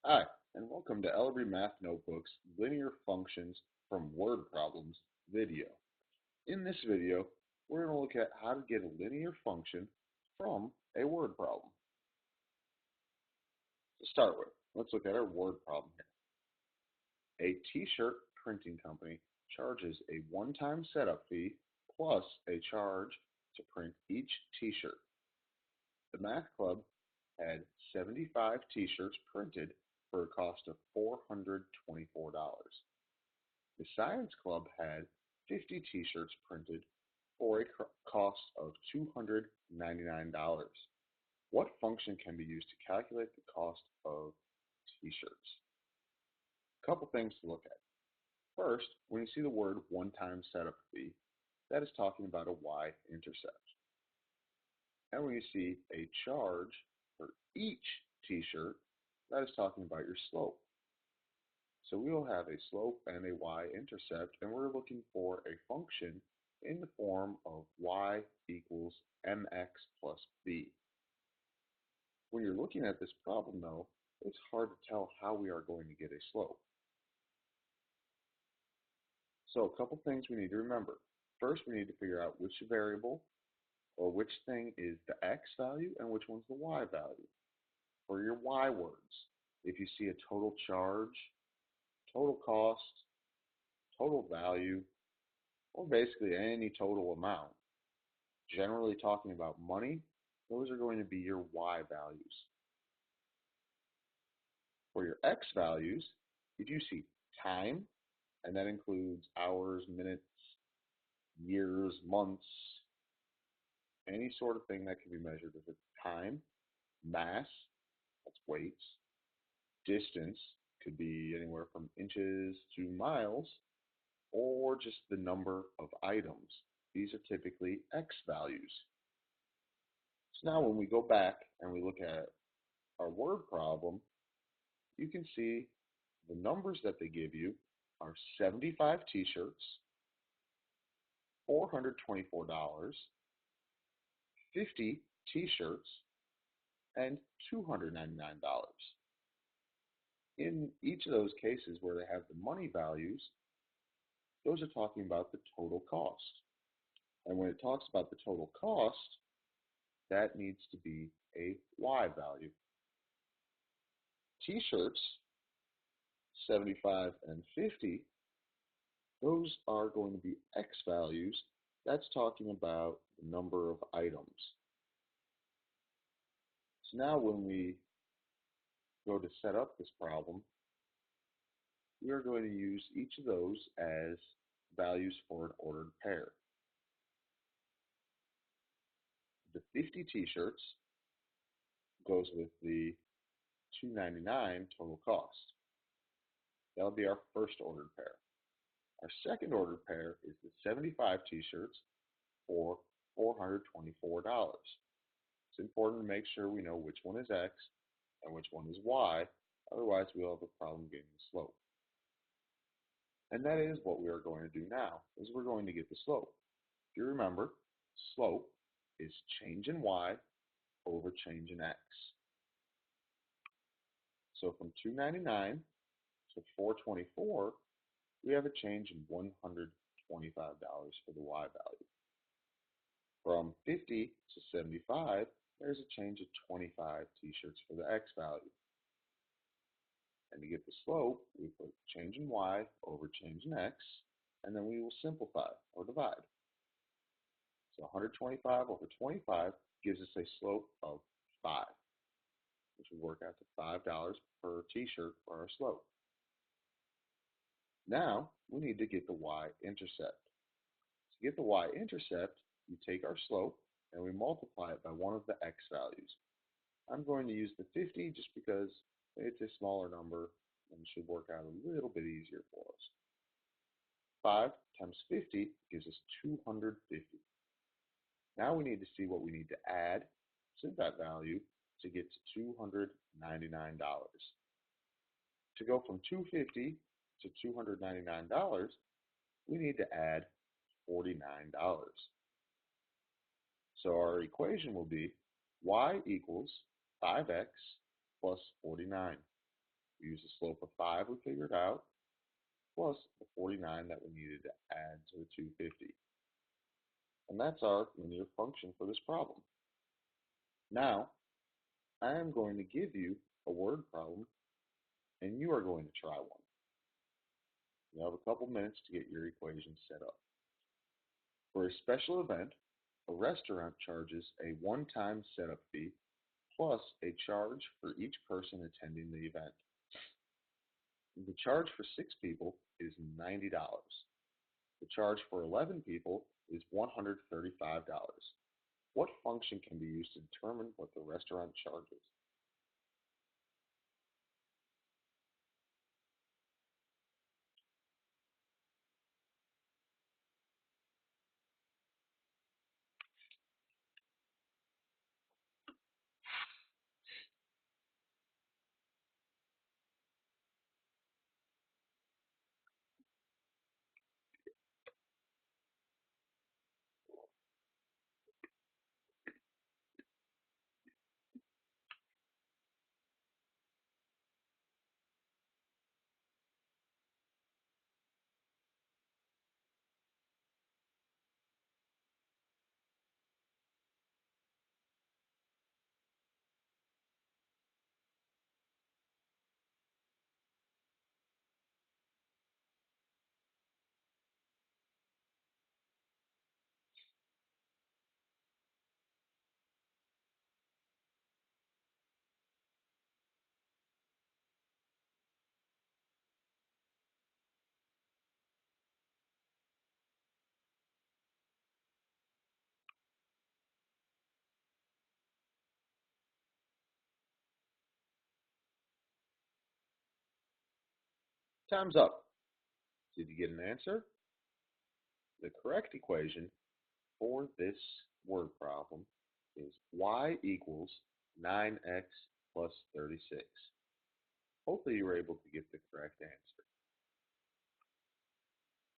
Hi, and welcome to Ellery Math Notebook's Linear Functions from Word Problems video. In this video, we're going to look at how to get a linear function from a word problem. To start with, let's look at our word problem here. A t-shirt printing company charges a one-time setup fee plus a charge to print each t-shirt. The Math Club had 75 t-shirts printed for a cost of $424. The Science Club had 50 t-shirts printed for a cost of $299. What function can be used to calculate the cost of t-shirts? A couple things to look at. First, when you see the word one-time setup fee, that is talking about a y-intercept. And when you see a charge for each t-shirt, that is talking about your slope. So we will have a slope and a y-intercept, and we're looking for a function in the form of y equals mx plus b. When you're looking at this problem, though, it's hard to tell how we are going to get a slope. So a couple things we need to remember. First, we need to figure out which variable or which thing is the x value and which one's the y value. For your y words, if you see a total charge, total cost, total value, or basically any total amount, generally talking about money, those are going to be your y values. For your x values, if you see time, and that includes hours, minutes, years, months, any sort of thing that can be measured as a time, mass, that's weights, distance, could be anywhere from inches to miles, or just the number of items. These are typically x values. So now when we go back and we look at our word problem, you can see the numbers that they give you are 75 t-shirts, $424, 50 t-shirts, and $299. In each of those cases where they have the money values, those are talking about the total cost. And when it talks about the total cost, that needs to be a y value. T-shirts, 75 and 50, those are going to be x values. That's talking about the number of items. So now when we go to set up this problem, we are going to use each of those as values for an ordered pair. The 50 t-shirts goes with the $299 total cost. That'll be our first ordered pair. Our second ordered pair is the 75 t-shirts for $424. It's important to make sure we know which one is x and which one is y, otherwise we'll have a problem getting the slope. And that is what we are going to do now, is we're going to get the slope. If you remember, slope is change in y over change in x. So from $299 to $424, we have a change in $125 for the y value. From 50 to 75, there's a change of 25 t-shirts for the x value. And to get the slope, we put change in y over change in x, and then we will simplify or divide. So 125 over 25 gives us a slope of 5, which would work out to $5 per t-shirt for our slope. Now, we need to get the y-intercept. To get the y-intercept, you take our slope and we multiply it by one of the x values. I'm going to use the 50 just because it's a smaller number and should work out a little bit easier for us. 5 times 50 gives us 250. Now we need to see what we need to add to that value to get to $299. To go from 250 to $299, we need to add $49. So our equation will be y equals 5x plus 49. We use the slope of 5 we figured out, plus the 49 that we needed to add to the 250. And that's our linear function for this problem. Now, I am going to give you a word problem, and you are going to try one. You have a couple minutes to get your equation set up. For a special event, a restaurant charges a one-time setup fee plus a charge for each person attending the event. The charge for 6 people is $90. The charge for 11 people is $135. What function can be used to determine what the restaurant charges? Time's up. Did you get an answer? The correct equation for this word problem is y equals 9x plus 36. Hopefully you were able to get the correct answer.